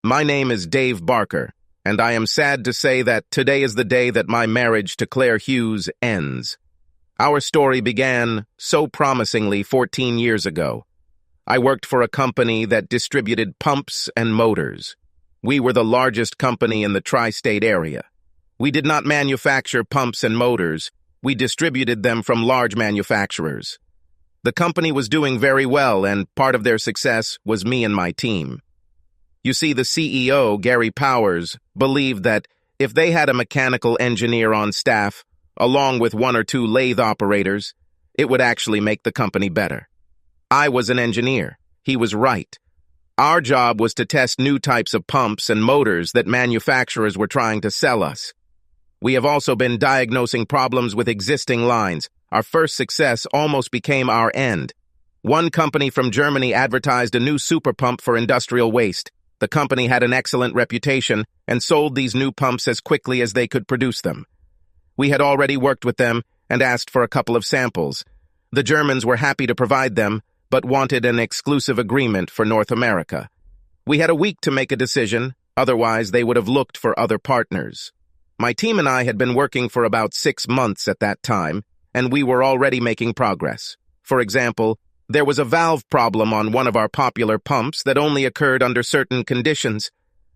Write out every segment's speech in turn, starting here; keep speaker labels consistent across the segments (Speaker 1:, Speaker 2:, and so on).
Speaker 1: My name is Dave Barker, and I am sad to say that today is the day that my marriage to Claire Hughes ends. Our story began so promisingly 14 years ago. I worked for a company that distributed pumps and motors. We were the largest company in the tri-state area. We did not manufacture pumps and motors. We distributed them from large manufacturers. The company was doing very well, and part of their success was me and my team. You see, the CEO, Gary Powers, believed that if they had a mechanical engineer on staff, along with one or two lathe operators, it would actually make the company better. I was an engineer. He was right. Our job was to test new types of pumps and motors that manufacturers were trying to sell us. We have also been diagnosing problems with existing lines. Our first success almost became our end. One company from Germany advertised a new super pump for industrial waste. The company had an excellent reputation and sold these new pumps as quickly as they could produce them. We had already worked with them and asked for a couple of samples. The Germans were happy to provide them, but wanted an exclusive agreement for North America. We had a week to make a decision, otherwise they would have looked for other partners. My team and I had been working for about 6 months at that time, and we were already making progress. For example, there was a valve problem on one of our popular pumps that only occurred under certain conditions,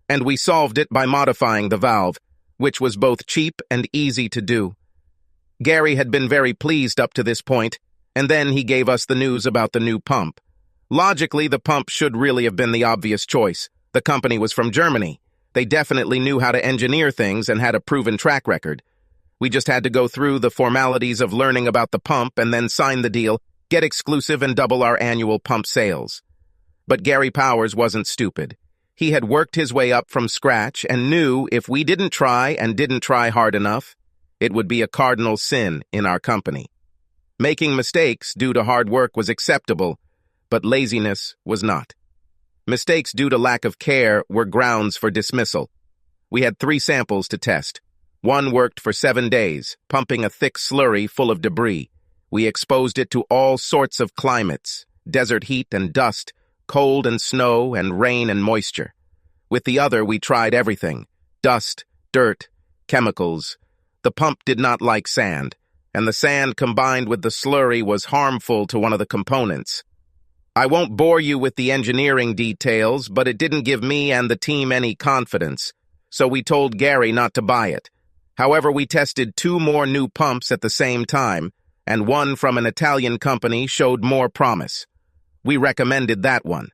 Speaker 1: and we solved it by modifying the valve, which was both cheap and easy to do. Gary had been very pleased up to this point, and then he gave us the news about the new pump. Logically, the pump should really have been the obvious choice. The company was from Germany. They definitely knew how to engineer things and had a proven track record. We just had to go through the formalities of learning about the pump and then sign the deal, get exclusive, and double our annual pump sales. But Gary Powers wasn't stupid. He had worked his way up from scratch and knew if we didn't try and didn't try hard enough, it would be a cardinal sin in our company. Making mistakes due to hard work was acceptable, but laziness was not. Mistakes due to lack of care were grounds for dismissal. We had 3 samples to test. One worked for 7 days, pumping a thick slurry full of debris. We exposed it to all sorts of climates, desert heat and dust, cold and snow and rain and moisture. With the other, we tried everything: dust, dirt, chemicals. The pump did not like sand, and the sand combined with the slurry was harmful to one of the components. I won't bore you with the engineering details, but it didn't give me and the team any confidence, so we told Gary not to buy it. However, we tested 2 more new pumps at the same time, and one from an Italian company showed more promise. We recommended that one.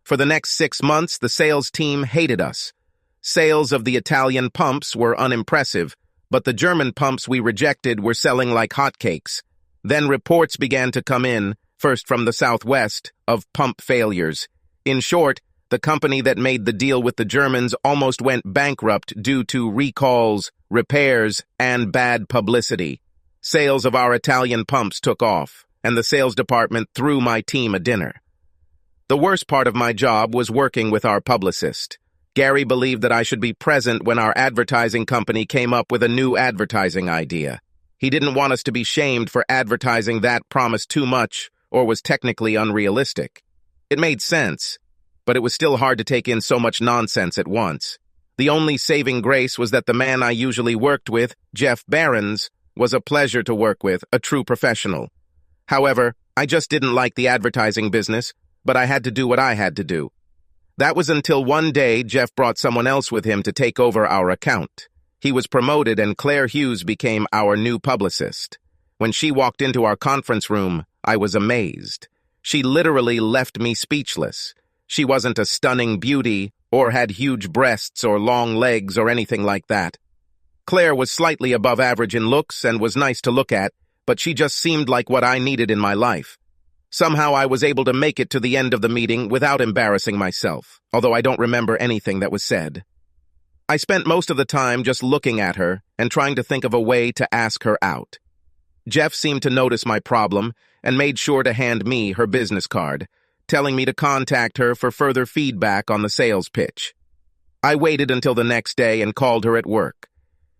Speaker 1: For the next 6 months, the sales team hated us. Sales of the Italian pumps were unimpressive, but the German pumps we rejected were selling like hotcakes. Then reports began to come in, first from the Southwest, of pump failures. In short, the company that made the deal with the Germans almost went bankrupt due to recalls, repairs, and bad publicity. Sales of our Italian pumps took off, and the sales department threw my team a dinner. The worst part of my job was working with our publicist. Gary believed that I should be present when our advertising company came up with a new advertising idea. He didn't want us to be shamed for advertising that promised too much or was technically unrealistic. It made sense, but it was still hard to take in so much nonsense at once. The only saving grace was that the man I usually worked with, Jeff Barons, was a pleasure to work with, a true professional. However, I just didn't like the advertising business, but I had to do what I had to do. That was until one day Jeff brought someone else with him to take over our account. He was promoted and Claire Hughes became our new publicist. When she walked into our conference room, I was amazed. She literally left me speechless. She wasn't a stunning beauty or had huge breasts or long legs or anything like that. Claire was slightly above average in looks and was nice to look at, but she just seemed like what I needed in my life. Somehow I was able to make it to the end of the meeting without embarrassing myself, although I don't remember anything that was said. I spent most of the time just looking at her and trying to think of a way to ask her out. Jeff seemed to notice my problem and made sure to hand me her business card, telling me to contact her for further feedback on the sales pitch. I waited until the next day and called her at work.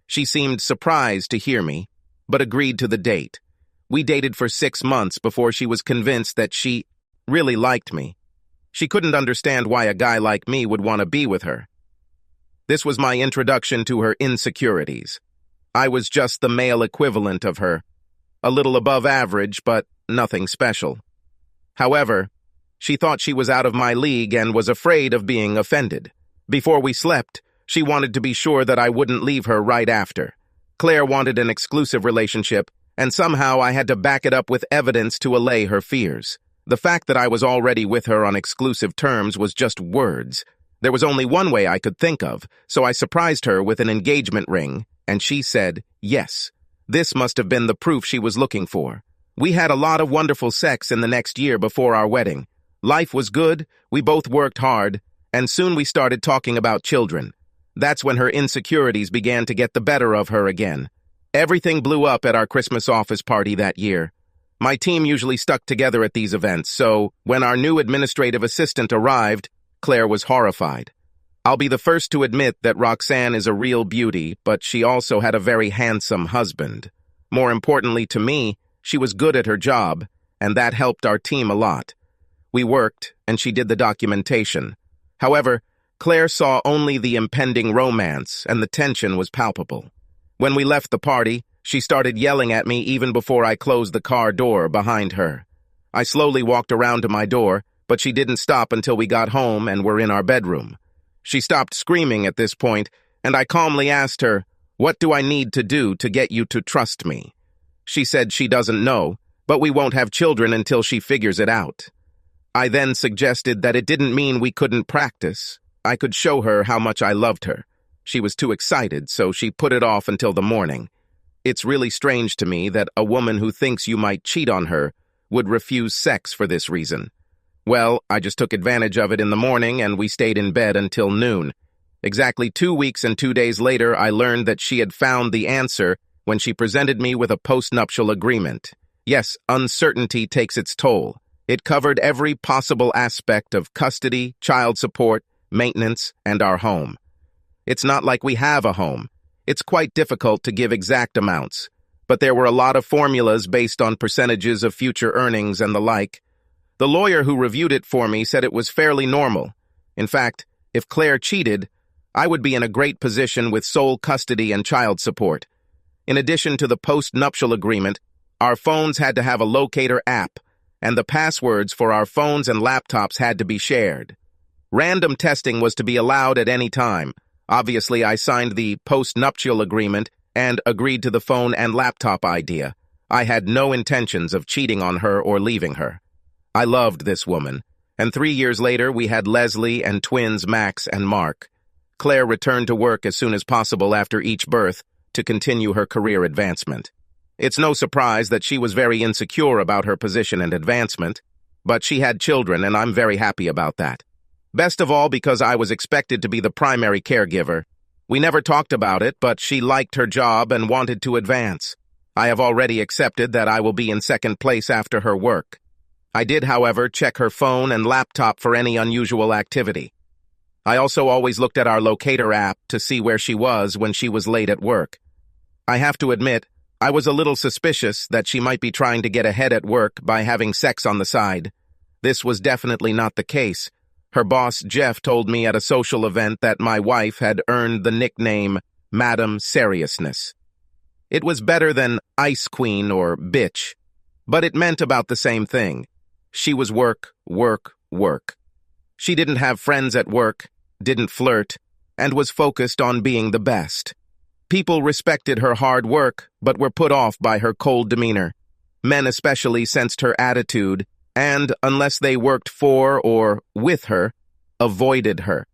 Speaker 1: She seemed surprised to hear me, but agreed to the date. We dated for 6 months before she was convinced that she really liked me. She couldn't understand why a guy like me would want to be with her. This was my introduction to her insecurities. I was just the male equivalent of her. A little above average, but nothing special. However, she thought she was out of my league and was afraid of being offended. Before we slept, she wanted to be sure that I wouldn't leave her right after. Claire wanted an exclusive relationship, and somehow I had to back it up with evidence to allay her fears. The fact that I was already with her on exclusive terms was just words. There was only one way I could think of, so I surprised her with an engagement ring, and she said yes. This must have been the proof she was looking for. We had a lot of wonderful sex in the next year before our wedding. Life was good, we both worked hard, and soon we started talking about children. That's when her insecurities began to get the better of her again. Everything blew up at our Christmas office party that year. My team usually stuck together at these events, so when our new administrative assistant arrived, Claire was horrified. I'll be the first to admit that Roxanne is a real beauty, but she also had a very handsome husband. More importantly to me, she was good at her job, and that helped our team a lot. We worked, and she did the documentation. However, Claire saw only the impending romance, and the tension was palpable. When we left the party, she started yelling at me even before I closed the car door behind her. I slowly walked around to my door, but she didn't stop until we got home and were in our bedroom. She stopped screaming at this point, and I calmly asked her, "What do I need to do to get you to trust me?" She said she doesn't know, but we won't have children until she figures it out. I then suggested that it didn't mean we couldn't practice. I could show her how much I loved her. She was too excited, so she put it off until the morning. It's really strange to me that a woman who thinks you might cheat on her would refuse sex for this reason. Well, I just took advantage of it in the morning and we stayed in bed until noon. Exactly 2 weeks and 2 days later, I learned that she had found the answer when she presented me with a postnuptial agreement. Yes, uncertainty takes its toll. It covered every possible aspect of custody, child support, maintenance, and our home. It's not like we have a home. It's quite difficult to give exact amounts, but there were a lot of formulas based on percentages of future earnings and the like. The lawyer who reviewed it for me said it was fairly normal. In fact, if Claire cheated, I would be in a great position with sole custody and child support. In addition to the post-nuptial agreement, our phones had to have a locator app, and the passwords for our phones and laptops had to be shared. Random testing was to be allowed at any time. Obviously, I signed the post-nuptial agreement and agreed to the phone and laptop idea. I had no intentions of cheating on her or leaving her. I loved this woman, and 3 years later we had Leslie and twins Max and Mark. Claire returned to work as soon as possible after each birth to continue her career advancement. It's no surprise that she was very insecure about her position and advancement, but she had children and I'm very happy about that. Best of all because I was expected to be the primary caregiver. We never talked about it, but she liked her job and wanted to advance. I have already accepted that I will be in second place after her work. I did, however, check her phone and laptop for any unusual activity. I also always looked at our locator app to see where she was when she was late at work. I have to admit, I was a little suspicious that she might be trying to get ahead at work by having sex on the side. This was definitely not the case. Her boss, Jeff, told me at a social event that my wife had earned the nickname Madam Seriousness. It was better than Ice Queen or Bitch, but it meant about the same thing. She was work, work, work. She didn't have friends at work, didn't flirt, and was focused on being the best. People respected her hard work, but were put off by her cold demeanor. Men especially sensed her attitude, and, unless they worked for or with her, avoided her.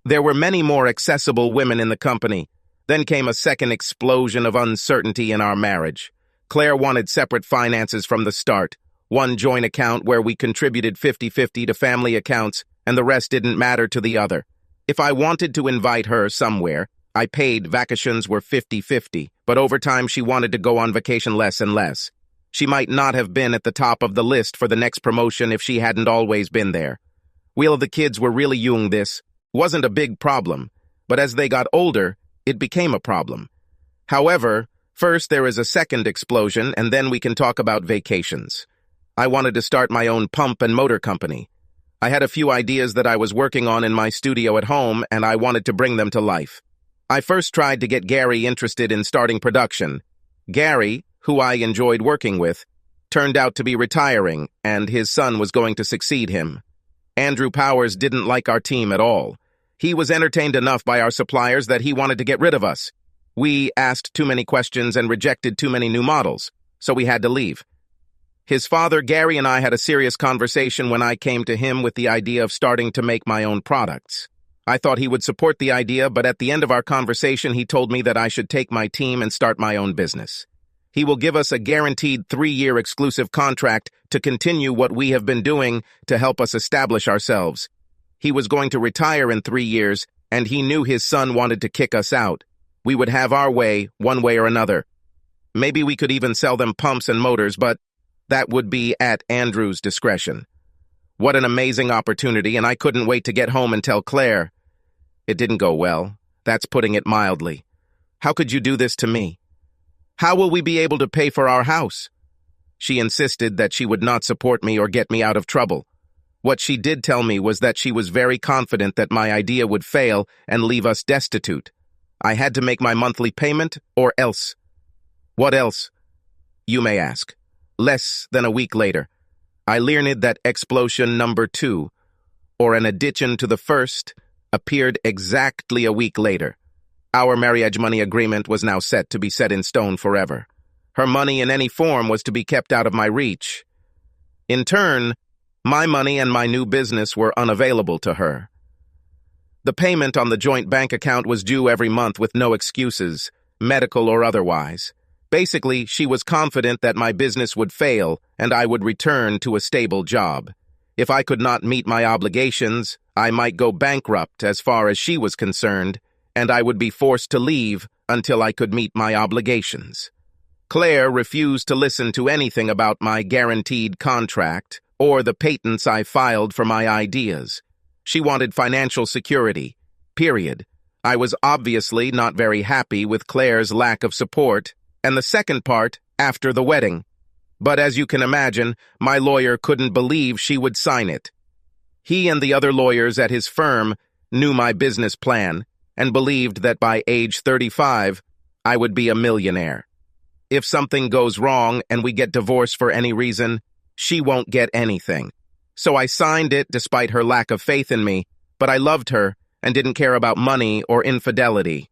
Speaker 1: There were many more accessible women in the company. Then came a second explosion of uncertainty in our marriage. Claire wanted separate finances from the start, one joint account where we contributed 50-50 to family accounts, and the rest didn't matter to the other. If I wanted to invite her somewhere, I paid. Vacations were 50-50, but over time she wanted to go on vacation less and less. She might not have been at the top of the list for the next promotion if she hadn't always been there. Well, the kids were really young. This wasn't a big problem, but as they got older, it became a problem. However, first there is a second explosion, and then we can talk about vacations. I wanted to start my own pump and motor company. I had a few ideas that I was working on in my studio at home, and I wanted to bring them to life. I first tried to get Gary interested in starting production. Gary, who I enjoyed working with, turned out to be retiring, and his son was going to succeed him. Andrew Powers didn't like our team at all. He was entertained enough by our suppliers that he wanted to get rid of us. We asked too many questions and rejected too many new models, so we had to leave. His father, Gary, and I had a serious conversation when I came to him with the idea of starting to make my own products. I thought he would support the idea, but at the end of our conversation, he told me that I should take my team and start my own business. He will give us a guaranteed 3-year exclusive contract to continue what we have been doing to help us establish ourselves. He was going to retire in 3 years, and he knew his son wanted to kick us out. We would have our way, one way or another. Maybe we could even sell them pumps and motors, but that would be at Andrew's discretion. What an amazing opportunity, and I couldn't wait to get home and tell Claire. It didn't go well. That's putting it mildly. How could you do this to me? How will we be able to pay for our house? She insisted that she would not support me or get me out of trouble. What she did tell me was that she was very confident that my idea would fail and leave us destitute. I had to make my monthly payment, or else. What else? You may ask. Less than a week later, I learned that explosion number 2, or an addition to the first, appeared exactly a week later. Our marriage money agreement was now set to be set in stone forever. Her money in any form was to be kept out of my reach. In turn, my money and my new business were unavailable to her. The payment on the joint bank account was due every month with no excuses, medical or otherwise. Basically, she was confident that my business would fail and I would return to a stable job. If I could not meet my obligations, I might go bankrupt as far as she was concerned, and I would be forced to leave until I could meet my obligations. Claire refused to listen to anything about my guaranteed contract or the patents I filed for my ideas. She wanted financial security, period. I was obviously not very happy with Claire's lack of support, and the second part, after the wedding. But as you can imagine, my lawyer couldn't believe she would sign it. He and the other lawyers at his firm knew my business plan and believed that by age 35, I would be a millionaire. If something goes wrong and we get divorced for any reason, she won't get anything. So I signed it despite her lack of faith in me, but I loved her and didn't care about money or infidelity.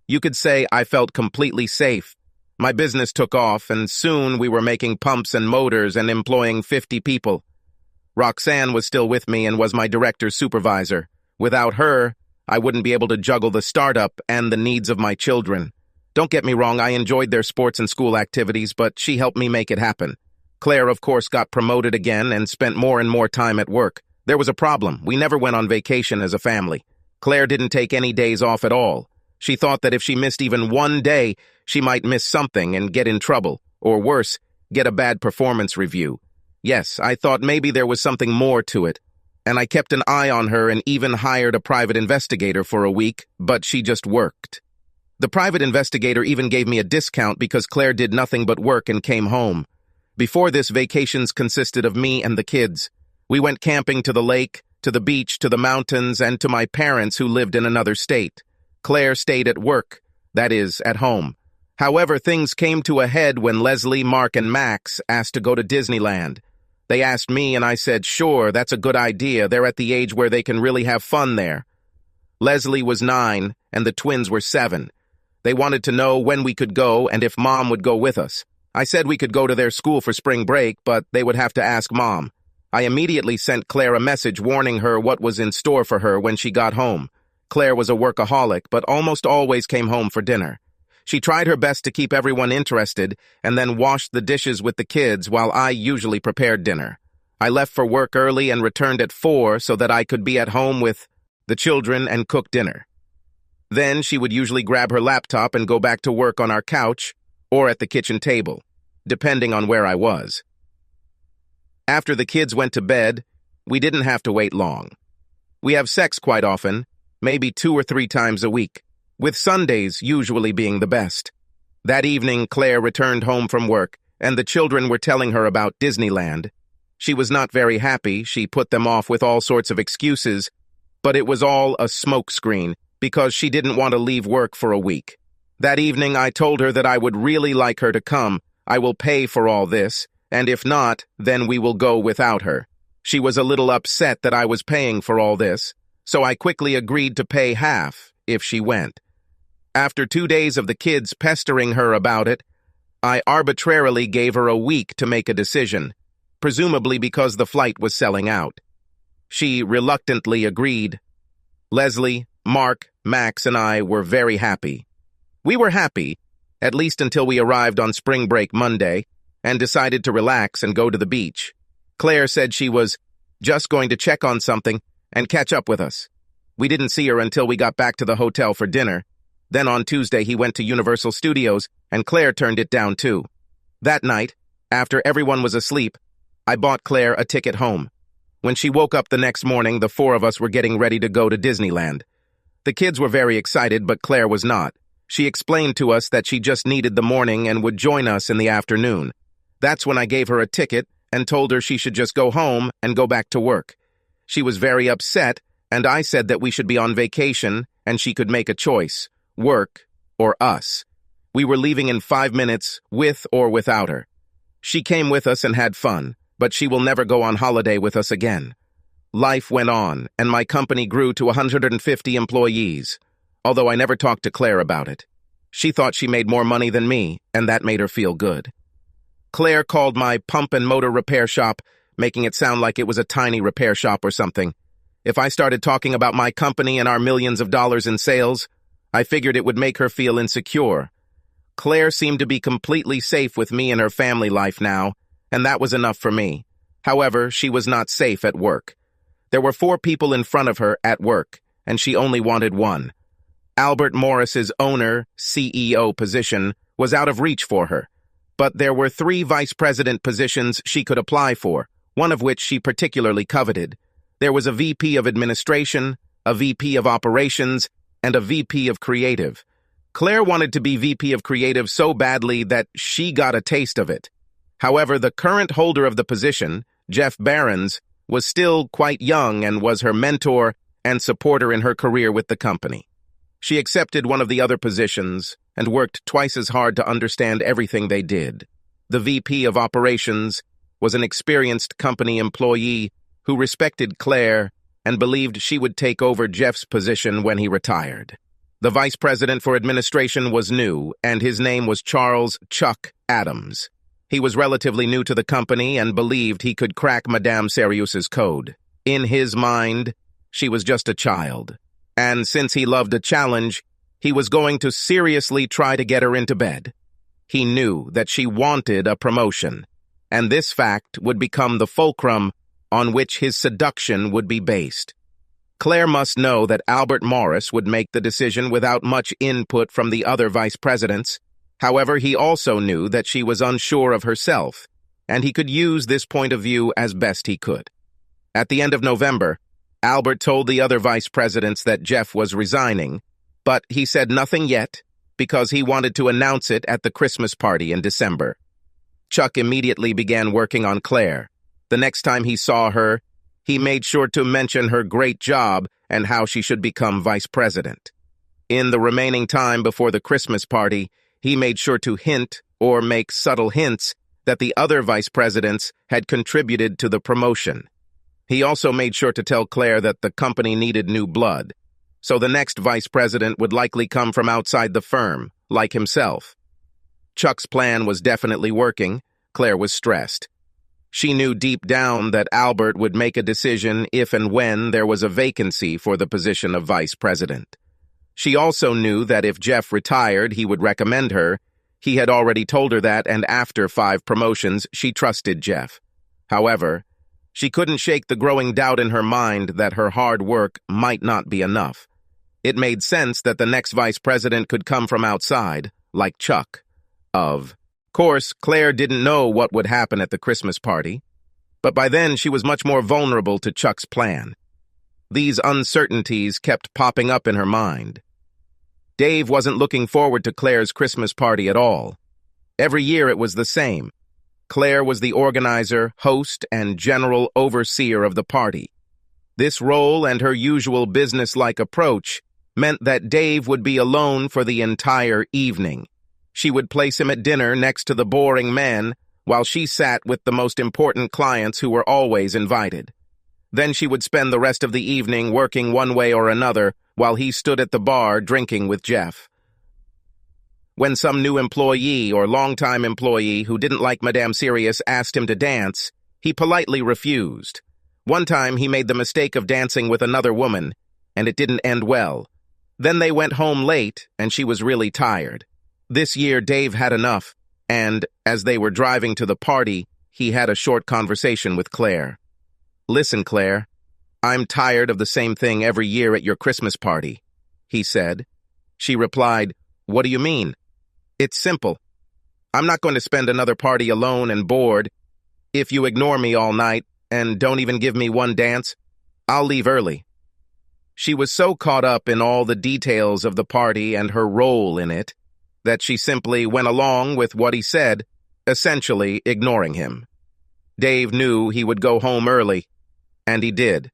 Speaker 1: You could say I felt completely safe. My business took off, and soon we were making pumps and motors and employing 50 people. Roxanne was still with me and was my director's supervisor. Without her, I wouldn't be able to juggle the startup and the needs of my children. Don't get me wrong, I enjoyed their sports and school activities, but she helped me make it happen. Claire, of course, got promoted again and spent more and more time at work. There was a problem. We never went on vacation as a family. Claire didn't take any days off at all. She thought that if she missed even one day, she might miss something and get in trouble, or worse, get a bad performance review. Yes, I thought maybe there was something more to it, and I kept an eye on her and even hired a private investigator for a week, but she just worked. The private investigator even gave me a discount because Claire did nothing but work and came home. Before this, vacations consisted of me and the kids. We went camping to the lake, to the beach, to the mountains, and to my parents who lived in another state. Claire stayed at work, that is, at home. However, things came to a head when Leslie, Mark, and Max asked to go to Disneyland. They asked me, and I said, sure, that's a good idea. They're at the age where they can really have fun there. Leslie was 9, and the twins were 7. They wanted to know when we could go and if Mom would go with us. I said we could go to their school for spring break, but they would have to ask Mom. I immediately sent Claire a message warning her what was in store for her when she got home. Claire was a workaholic, but almost always came home for dinner. She tried her best to keep everyone interested and then washed the dishes with the kids while I usually prepared dinner. I left for work early and returned at 4 so that I could be at home with the children and cook dinner. Then she would usually grab her laptop and go back to work on our couch or at the kitchen table, depending on where I was. After the kids went to bed, we didn't have to wait long. We have sex quite often, maybe 2 or 3 times a week, with Sundays usually being the best. That evening, Claire returned home from work, and the children were telling her about Disneyland. She was not very happy. She put them off with all sorts of excuses, but it was all a smokescreen because she didn't want to leave work for a week. That evening, I told her that I would really like her to come. I will pay for all this, and if not, then we will go without her. She was a little upset that I was paying for all this, so I quickly agreed to pay half if she went. After 2 days of the kids pestering her about it, I arbitrarily gave her a week to make a decision, presumably because the flight was selling out. She reluctantly agreed. Leslie, Mark, Max, and I were very happy. We were happy, at least until we arrived on spring break Monday, and decided to relax and go to the beach. Claire said she was just going to check on something and catch up with us. We didn't see her until we got back to the hotel for dinner. Then on Tuesday he went to Universal Studios, and Claire turned it down too. That night, after everyone was asleep, I bought Claire a ticket home. When she woke up the next morning, the 4 of us were getting ready to go to Disneyland. The kids were very excited, but Claire was not. She explained to us that she just needed the morning and would join us in the afternoon. That's when I gave her a ticket and told her she should just go home and go back to work. She was very upset, and I said that we should be on vacation and she could make a choice, work or us. We were leaving in 5 minutes, with or without her. She came with us and had fun, but she will never go on holiday with us again. Life went on, and my company grew to 150 employees, although I never talked to Claire about it. She thought she made more money than me, and that made her feel good. Claire called my pump and motor repair shop, making it sound like it was a tiny repair shop or something. If I started talking about my company and our millions of dollars in sales, I figured it would make her feel insecure. Claire seemed to be completely safe with me and her family life now, and that was enough for me. However, she was not safe at work. There were 4 people in front of her at work, and she only wanted one. Albert Morris's owner, CEO position was out of reach for her, but there were 3 vice president positions she could apply for, one of which she particularly coveted. There was a VP of administration, a VP of operations, and a VP of creative. Claire wanted to be VP of creative so badly that she got a taste of it. However, the current holder of the position, Jeff Barons, was still quite young and was her mentor and supporter in her career with the company. She accepted one of the other positions and worked twice as hard to understand everything they did. The VP of operations was an experienced company employee who respected Claire and believed she would take over Jeff's position when he retired. The vice president for administration was new, and his name was Charles Chuck Adams. He was relatively new to the company and believed he could crack Madame Serius's code. In his mind, she was just a child. And since he loved a challenge, he was going to seriously try to get her into bed. He knew that she wanted a promotion, and this fact would become the fulcrum on which his seduction would be based. Claire must know that Albert Morris would make the decision without much input from the other vice presidents. However, he also knew that she was unsure of herself, and he could use this point of view as best he could. At the end of November, Albert told the other vice presidents that Jeff was resigning, but he said nothing yet because he wanted to announce it at the Christmas party in December. Chuck immediately began working on Claire. The next time he saw her, he made sure to mention her great job and how she should become vice president. In the remaining time before the Christmas party, he made sure to hint or make subtle hints that the other vice presidents had contributed to the promotion. He also made sure to tell Claire that the company needed new blood, so the next vice president would likely come from outside the firm, like himself. Chuck's plan was definitely working. Claire was stressed. She knew deep down that Albert would make a decision if and when there was a vacancy for the position of vice president. She also knew that if Jeff retired, he would recommend her. He had already told her that, and after 5 promotions, she trusted Jeff. However, she couldn't shake the growing doubt in her mind that her hard work might not be enough. It made sense that the next vice president could come from outside, like Chuck. Of course, Claire didn't know what would happen at the Christmas party, but by then she was much more vulnerable to Chuck's plan. These uncertainties kept popping up in her mind. Dave wasn't looking forward to Claire's Christmas party at all. Every year it was the same. Claire was the organizer, host, and general overseer of the party. This role and her usual business-like approach meant that Dave would be alone for the entire evening. She would place him at dinner next to the boring men while she sat with the most important clients who were always invited. Then she would spend the rest of the evening working one way or another while he stood at the bar drinking with Jeff. When some new employee or longtime employee who didn't like Madame Sirius asked him to dance, he politely refused. One time he made the mistake of dancing with another woman, and it didn't end well. Then they went home late, and she was really tired. This year Dave had enough, and, as they were driving to the party, he had a short conversation with Claire. "Listen, Claire, I'm tired of the same thing every year at your Christmas party," he said. She replied, "What do you mean?" "It's simple. I'm not going to spend another party alone and bored. If you ignore me all night and don't even give me one dance, I'll leave early." She was so caught up in all the details of the party and her role in it that she simply went along with what he said, essentially ignoring him. Dave knew he would go home early, and he did.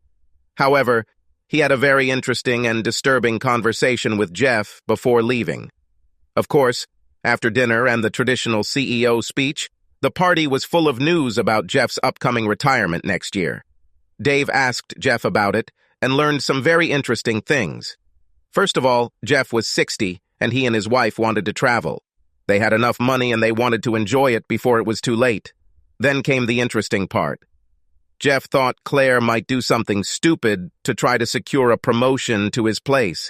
Speaker 1: However, he had a very interesting and disturbing conversation with Jeff before leaving. Of course, after dinner and the traditional CEO speech, the party was full of news about Jeff's upcoming retirement next year. Dave asked Jeff about it and learned some very interesting things. First of all, Jeff was 60, and he and his wife wanted to travel. They had enough money and they wanted to enjoy it before it was too late. Then came the interesting part. Jeff thought Claire might do something stupid to try to secure a promotion to his place.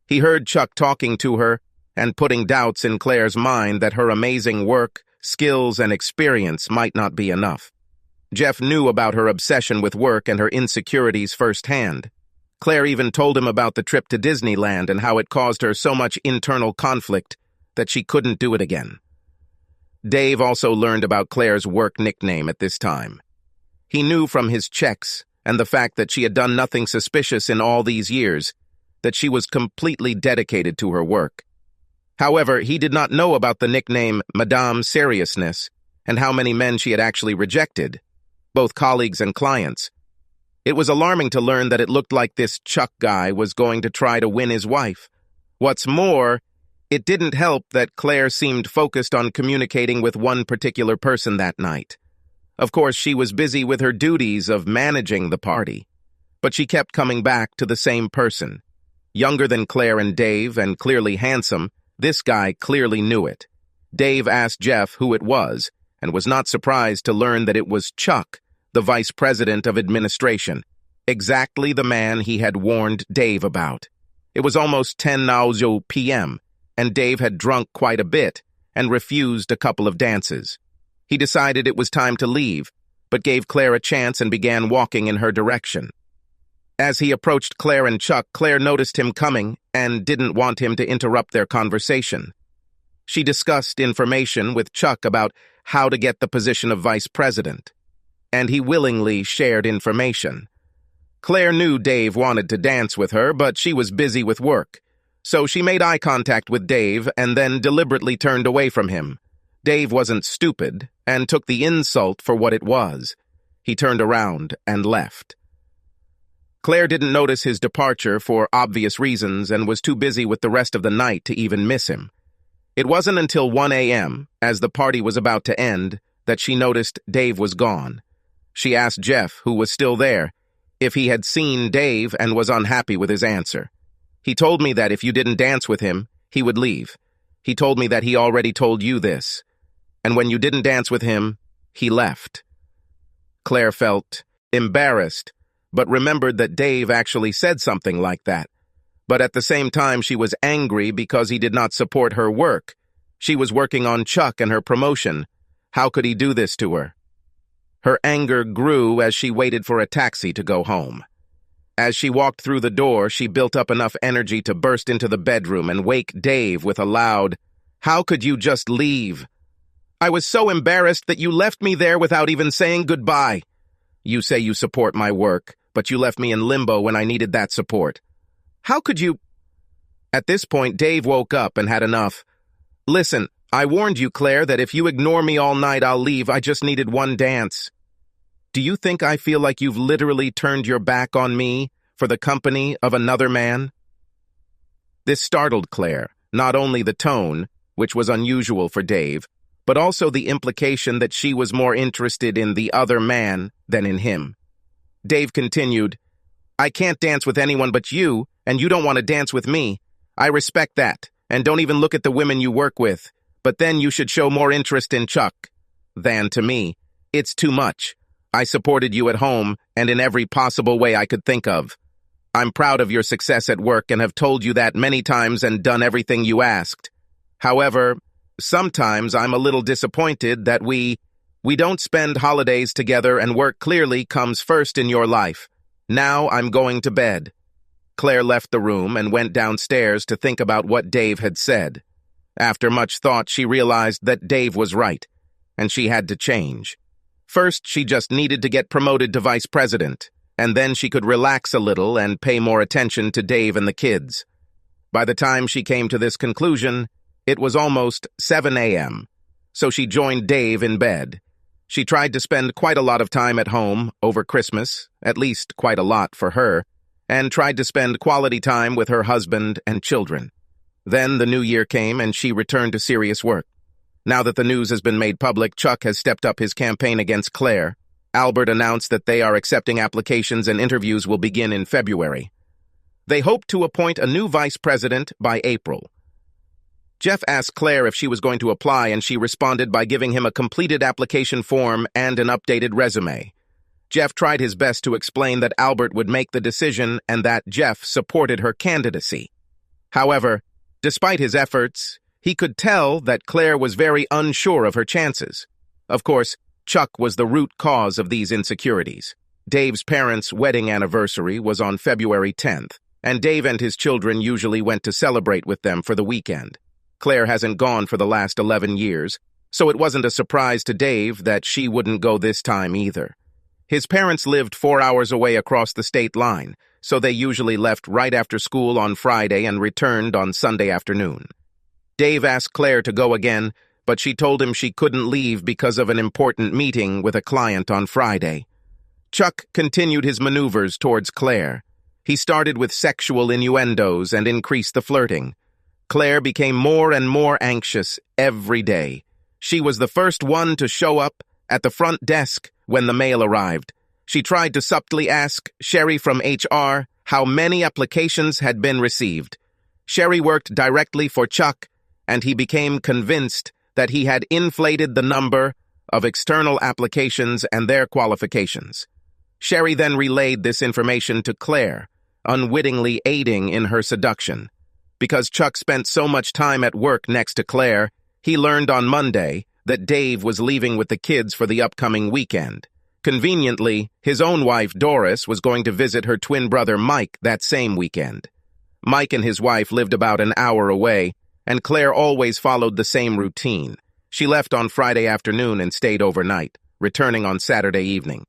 Speaker 1: He heard Chuck talking to her and putting doubts in Claire's mind that her amazing work, skills, and experience might not be enough. Jeff knew about her obsession with work and her insecurities firsthand. Claire even told him about the trip to Disneyland and how it caused her so much internal conflict that she couldn't do it again. Dave also learned about Claire's work nickname at this time. He knew from his checks and the fact that she had done nothing suspicious in all these years that she was completely dedicated to her work. However, he did not know about the nickname Madame Seriousness and how many men she had actually rejected, both colleagues and clients. It was alarming to learn that it looked like this Chuck guy was going to try to win his wife. What's more, it didn't help that Claire seemed focused on communicating with one particular person that night. Of course, she was busy with her duties of managing the party, but she kept coming back to the same person. Younger than Claire and Dave, and clearly handsome, this guy clearly knew it. Dave asked Jeff who it was, and was not surprised to learn that it was Chuck, the vice president of administration, exactly the man he had warned Dave about. It was almost 10:00 p.m., and Dave had drunk quite a bit and refused a couple of dances. He decided it was time to leave, but gave Claire a chance and began walking in her direction. As he approached Claire and Chuck, Claire noticed him coming and didn't want him to interrupt their conversation. She discussed information with Chuck about how to get the position of vice president, and he willingly shared information. Claire knew Dave wanted to dance with her, but she was busy with work, so she made eye contact with Dave and then deliberately turned away from him. Dave wasn't stupid and took the insult for what it was. He turned around and left. Claire didn't notice his departure for obvious reasons and was too busy with the rest of the night to even miss him. It wasn't until 1 a.m., as the party was about to end, that she noticed Dave was gone. She asked Jeff, who was still there, if he had seen Dave and was unhappy with his answer. He told me that if you didn't dance with him, he would leave. He told me that he already told you this. And when you didn't dance with him, he left. Claire felt embarrassed, but remembered that Dave actually said something like that. But at the same time, she was angry because he did not support her work. She was working on Chuck and her promotion. How could he do this to her? Her anger grew as she waited for a taxi to go home. As she walked through the door, she built up enough energy to burst into the bedroom and wake Dave with a loud, "How could you just leave? I was so embarrassed that you left me there without even saying goodbye. You say you support my work, but you left me in limbo when I needed that support. How could you—" At this point, Dave woke up and had enough. "Listen, I warned you, Claire, that if you ignore me all night, I'll leave. I just needed one dance. Do you think I feel like you've literally turned your back on me for the company of another man? This startled Claire, not only the tone, which was unusual for Dave, but also the implication that she was more interested in the other man than in him. Dave continued, I can't dance with anyone but you, and you don't want to dance with me. I respect that, and don't even look at the women you work with. But then you should show more interest in Chuck than to me. It's too much. I supported you at home and in every possible way I could think of. I'm proud of your success at work and have told you that many times and done everything you asked. However, sometimes I'm a little disappointed that we don't spend holidays together and work clearly comes first in your life. Now I'm going to bed. Claire left the room and went downstairs to think about what Dave had said. After much thought, she realized that Dave was right, and she had to change. First, she just needed to get promoted to vice president, and then she could relax a little and pay more attention to Dave and the kids. By the time she came to this conclusion, it was almost 7 a.m., so she joined Dave in bed. She tried to spend quite a lot of time at home over Christmas, at least quite a lot for her, and tried to spend quality time with her husband and children. Then the new year came and she returned to serious work. Now that the news has been made public, Chuck has stepped up his campaign against Claire. Albert announced that they are accepting applications and interviews will begin in February. They hope to appoint a new vice president by April. Jeff asked Claire if she was going to apply, and she responded by giving him a completed application form and an updated resume. Jeff tried his best to explain that Albert would make the decision and that Jeff supported her candidacy. However, despite his efforts, he could tell that Claire was very unsure of her chances. Of course, Chuck was the root cause of these insecurities. Dave's parents' wedding anniversary was on February 10th, and Dave and his children usually went to celebrate with them for the weekend. Claire hasn't gone for the last 11 years, so it wasn't a surprise to Dave that she wouldn't go this time either. His parents lived 4 hours away across the state line, so they usually left right after school on Friday and returned on Sunday afternoon. Dave asked Claire to go again, but she told him she couldn't leave because of an important meeting with a client on Friday. Chuck continued his maneuvers towards Claire. He started with sexual innuendos and increased the flirting. Claire became more and more anxious every day. She was the first one to show up at the front desk when the mail arrived. She tried to subtly ask Sherry from HR how many applications had been received. Sherry worked directly for Chuck, and he became convinced that he had inflated the number of external applications and their qualifications. Sherry then relayed this information to Claire, unwittingly aiding in her seduction. Because Chuck spent so much time at work next to Claire, he learned on Monday that Dave was leaving with the kids for the upcoming weekend. Conveniently, his own wife, Doris, was going to visit her twin brother, Mike, that same weekend. Mike and his wife lived about an hour away, and Claire always followed the same routine. She left on Friday afternoon and stayed overnight, returning on Saturday evening.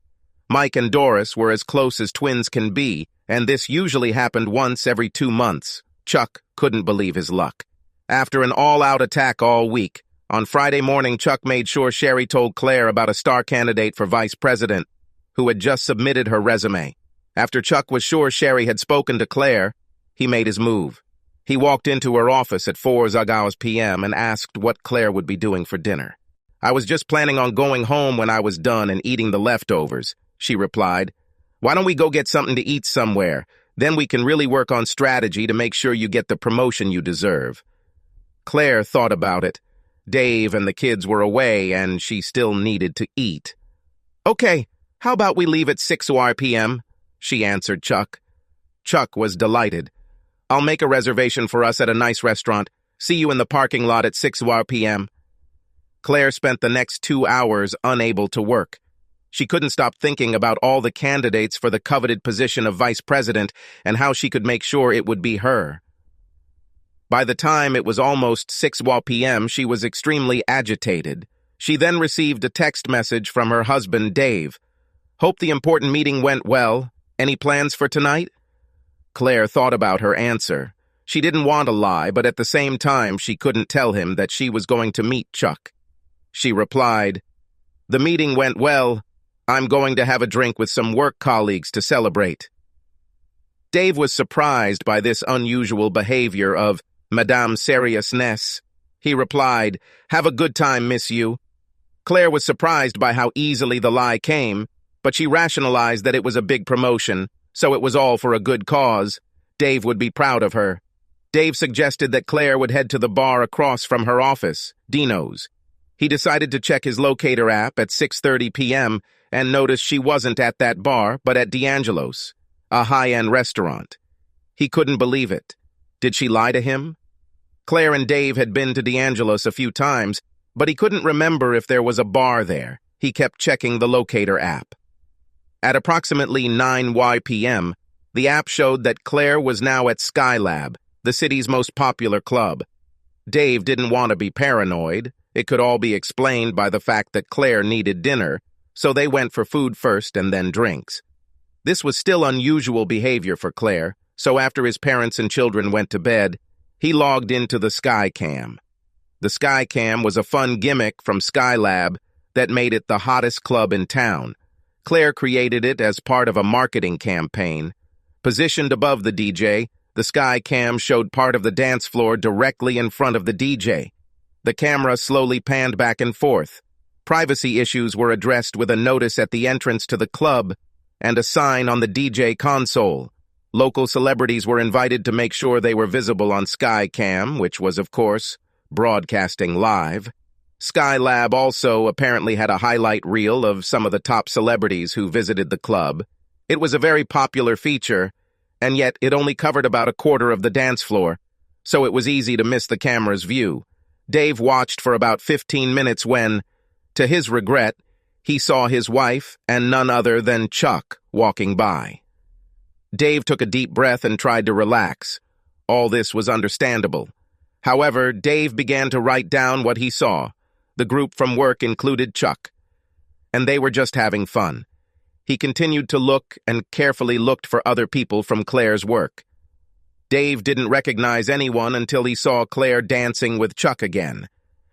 Speaker 1: Mike and Doris were as close as twins can be, and this usually happened once every 2 months. Chuck couldn't believe his luck. After an all-out attack all week, on Friday morning, Chuck made sure Sherry told Claire about a star candidate for vice president who had just submitted her resume. After Chuck was sure Sherry had spoken to Claire, he made his move. He walked into her office at 4 p.m. and asked what Claire would be doing for dinner. I was just planning on going home when I was done and eating the leftovers, she replied. Why don't we go get something to eat somewhere? Then we can really work on strategy to make sure you get the promotion you deserve. Claire thought about it. Dave and the kids were away, and she still needed to eat. Okay, how about we leave at 6 p.m., she answered Chuck. Chuck was delighted. I'll make a reservation for us at a nice restaurant. See you in the parking lot at 6 p.m. Claire spent the next 2 hours unable to work. She couldn't stop thinking about all the candidates for the coveted position of vice president and how she could make sure it would be her. By the time it was almost 6 p.m., she was extremely agitated. She then received a text message from her husband, Dave. Hope the important meeting went well. Any plans for tonight? Claire thought about her answer. She didn't want to lie, but at the same time, she couldn't tell him that she was going to meet Chuck. She replied, "The meeting went well. I'm going to have a drink with some work colleagues to celebrate." Dave was surprised by this unusual behavior of Madame Seriousness. He replied, "Have a good time, miss you." Claire was surprised by how easily the lie came, but she rationalized that it was a big promotion, so it was all for a good cause. Dave would be proud of her. Dave suggested that Claire would head to the bar across from her office, Dino's. He decided to check his locator app at 6:30 p.m. and noticed she wasn't at that bar, but at D'Angelo's, a high-end restaurant. He couldn't believe it. Did she lie to him? Claire and Dave had been to D'Angelo's a few times, but he couldn't remember if there was a bar there. He kept checking the locator app. At approximately 9 p.m., the app showed that Claire was now at Skylab, the city's most popular club. Dave didn't want to be paranoid. It could all be explained by the fact that Claire needed dinner, so they went for food first and then drinks. This was still unusual behavior for Claire, so after his parents and children went to bed, he logged into the Skycam. The Skycam was a fun gimmick from Skylab that made it the hottest club in town. Claire created it as part of a marketing campaign. Positioned above the DJ, the Skycam showed part of the dance floor directly in front of the DJ. The camera slowly panned back and forth. Privacy issues were addressed with a notice at the entrance to the club and a sign on the DJ console. Local celebrities were invited to make sure they were visible on Skycam, which was, of course, broadcasting live. Skylab also apparently had a highlight reel of some of the top celebrities who visited the club. It was a very popular feature, and yet it only covered about a quarter of the dance floor, so it was easy to miss the camera's view. Dave watched for about 15 minutes when, to his regret, he saw his wife and none other than Chuck walking by. Dave took a deep breath and tried to relax. All this was understandable. However, Dave began to write down what he saw. The group from work included Chuck, and they were just having fun. He continued to look and carefully looked for other people from Claire's work. Dave didn't recognize anyone until he saw Claire dancing with Chuck again.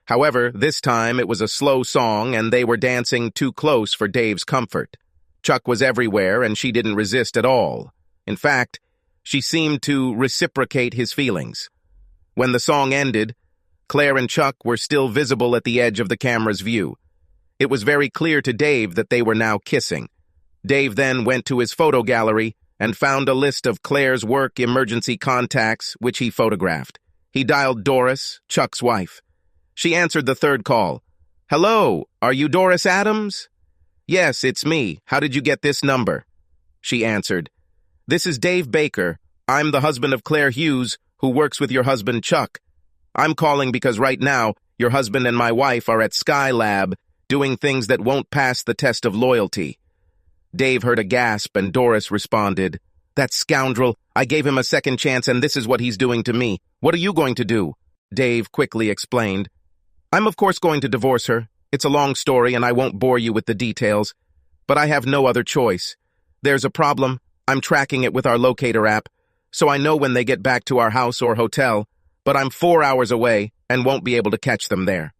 Speaker 1: However, this time it was a slow song and they were dancing too close for Dave's comfort. Chuck was everywhere and she didn't resist at all. In fact, she seemed to reciprocate his feelings. When the song ended, Claire and Chuck were still visible at the edge of the camera's view. It was very clear to Dave that they were now kissing. Dave then went to his photo gallery and found a list of Claire's work emergency contacts, which he photographed. He dialed Doris, Chuck's wife. She answered the third call. "Hello, are you Doris Adams?" "Yes, it's me. How did you get this number?" She answered, "This is Dave Baker. I'm the husband of Claire Hughes, who works with your husband Chuck. I'm calling because right now, your husband and my wife are at Skylab doing things that won't pass the test of loyalty." Dave heard a gasp and Doris responded, "That scoundrel, I gave him a second chance and this is what he's doing to me. What are you going to do?" Dave quickly explained, "I'm of course going to divorce her. It's a long story and I won't bore you with the details. But I have no other choice. There's a problem. I'm tracking it with our locator app, so I know when they get back to our house or hotel, but I'm 4 hours away and won't be able to catch them there."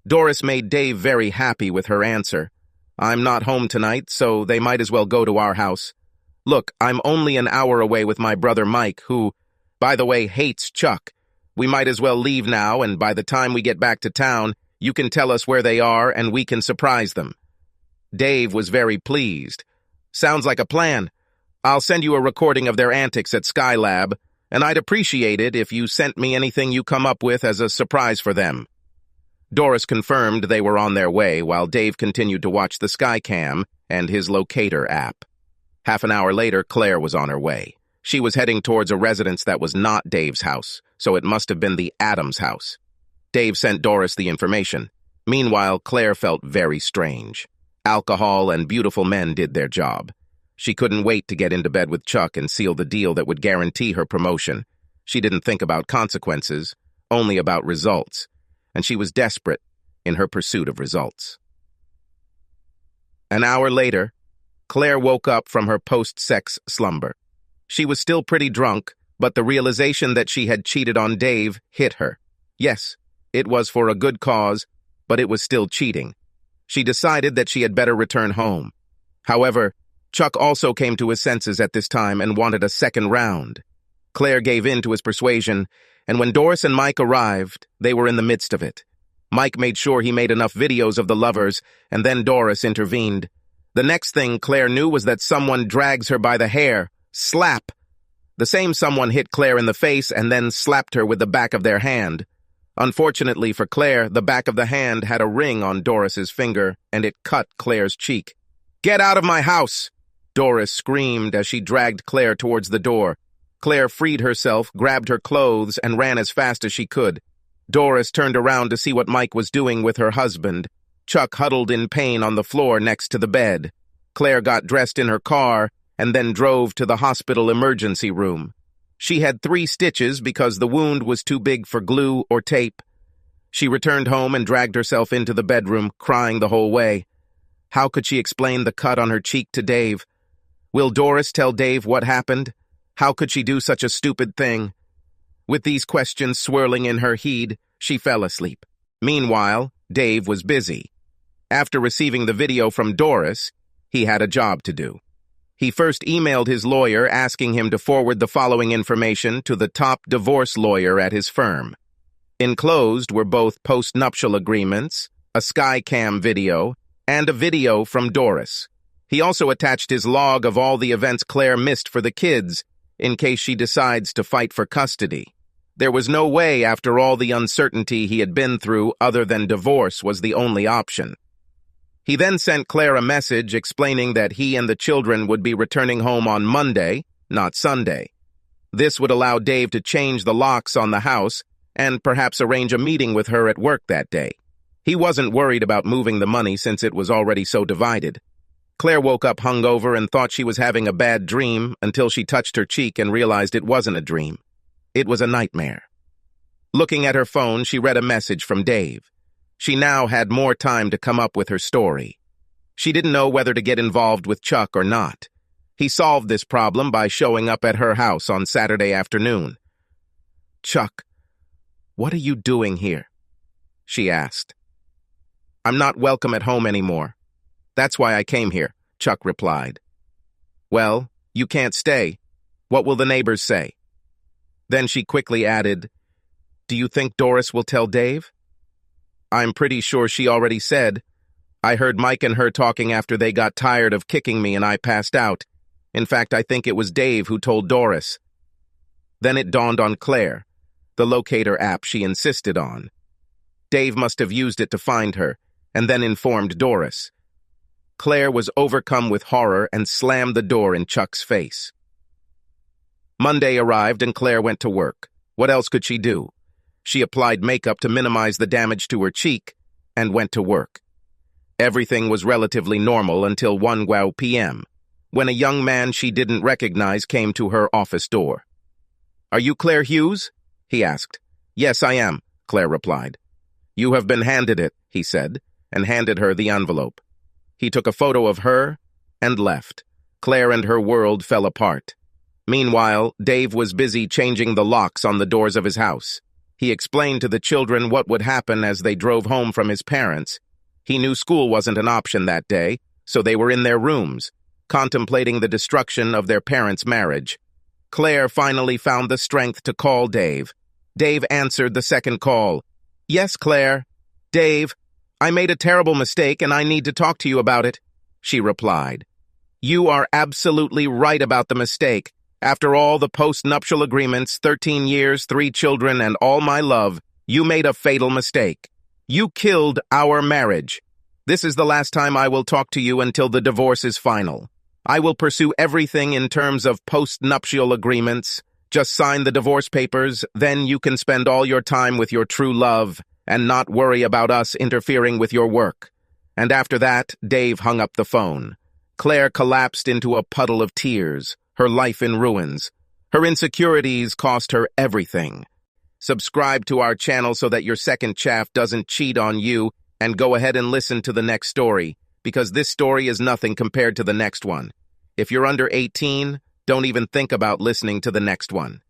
Speaker 1: Doris made Dave very happy with her answer. "I'm not home tonight, so they might as well go to our house. Look, I'm only an hour away with my brother Mike, who, by the way, hates Chuck. We might as well leave now, and by the time we get back to town, you can tell us where they are and we can surprise them." Dave was very pleased. "Sounds like a plan. I'll send you a recording of their antics at Skylab, and I'd appreciate it if you sent me anything you come up with as a surprise for them." Doris confirmed they were on their way while Dave continued to watch the Skycam and his locator app. Half an hour later, Claire was on her way. She was heading towards a residence that was not Dave's house, so it must have been the Adams house. Dave sent Doris the information. Meanwhile, Claire felt very strange. Alcohol and beautiful men did their job. She couldn't wait to get into bed with Chuck and seal the deal that would guarantee her promotion. She didn't think about consequences, only about results. And she was desperate in her pursuit of results. An hour later, Claire woke up from her post-sex slumber. She was still pretty drunk, But the realization that she had cheated on Dave hit her. Yes, it was for a good cause, but it was still cheating. She decided that she had better return home. However, Chuck also came to his senses at this time and wanted a second round. Claire gave in to his persuasion, and when Doris and Mike arrived, they were in the midst of it. Mike made sure he made enough videos of the lovers, and then Doris intervened. The next thing Claire knew was that someone drags her by the hair. Slap! The same someone hit Claire in the face and then slapped her with the back of their hand. Unfortunately for Claire, the back of the hand had a ring on Doris's finger, and it cut Claire's cheek. "Get out of my house!" Doris screamed as she dragged Claire towards the door. Claire freed herself, grabbed her clothes, and ran as fast as she could. Doris turned around to see what Mike was doing with her husband. Chuck huddled in pain on the floor next to the bed. Claire got dressed in her car and then drove to the hospital emergency room. She had 3 stitches because the wound was too big for glue or tape. She returned home and dragged herself into the bedroom, crying the whole way. How could she explain the cut on her cheek to Dave? Will Doris tell Dave what happened? How could she do such a stupid thing? With these questions swirling in her head, she fell asleep. Meanwhile, Dave was busy. After receiving the video from Doris, he had a job to do. He first emailed his lawyer asking him to forward the following information to the top divorce lawyer at his firm. Enclosed were both postnuptial agreements, a Skycam video, and a video from Doris. He also attached his log of all the events Claire missed for the kids, in case she decides to fight for custody. There was no way, after all the uncertainty he had been through, other than divorce was the only option. He then sent Claire a message explaining that he and the children would be returning home on Monday, not Sunday. This would allow Dave to change the locks on the house and perhaps arrange a meeting with her at work that day. He wasn't worried about moving the money since it was already so divided. Claire woke up hungover and thought she was having a bad dream until she touched her cheek and realized it wasn't a dream. It was a nightmare. Looking at her phone, she read a message from Dave. She now had more time to come up with her story. She didn't know whether to get involved with Chuck or not. He solved this problem by showing up at her house on Saturday afternoon. "Chuck, what are you doing here?" she asked. "I'm not welcome at home anymore. That's why I came here," Chuck replied. "Well, you can't stay. What will the neighbors say?" Then she quickly added, "Do you think Doris will tell Dave?" "I'm pretty sure she already said. I heard Mike and her talking after they got tired of kicking me and I passed out. In fact, I think it was Dave who told Doris." Then it dawned on Claire, the locator app she insisted on. Dave must have used it to find her, and then informed Doris. Claire was overcome with horror and slammed the door in Chuck's face. Monday arrived and Claire went to work. What else could she do? She applied makeup to minimize the damage to her cheek and went to work. Everything was relatively normal until 1 p.m., when a young man she didn't recognize came to her office door. "Are you Claire Hughes?" he asked. "Yes, I am," Claire replied. "You have been handed it," he said, and handed her the envelope. He took a photo of her and left. Claire and her world fell apart. Meanwhile, Dave was busy changing the locks on the doors of his house. He explained to the children what would happen as they drove home from his parents. He knew school wasn't an option that day, so they were in their rooms, contemplating the destruction of their parents' marriage. Claire finally found the strength to call Dave. Dave answered the second call. "Yes, Claire." "Dave, I made a terrible mistake and I need to talk to you about it," she replied. "You are absolutely right about the mistake. After all the post-nuptial agreements, 13 years, 3 children, and all my love, you made a fatal mistake. You killed our marriage. This is the last time I will talk to you until the divorce is final. I will pursue everything in terms of post-nuptial agreements. Just sign the divorce papers, then you can spend all your time with your true love and not worry about us interfering with your work." And after that, Dave hung up the phone. Claire collapsed into a puddle of tears, her life in ruins. Her insecurities cost her everything. Subscribe to our channel so that your second chaff doesn't cheat on you, and go ahead and listen to the next story, because this story is nothing compared to the next one. If you're under 18, don't even think about listening to the next one.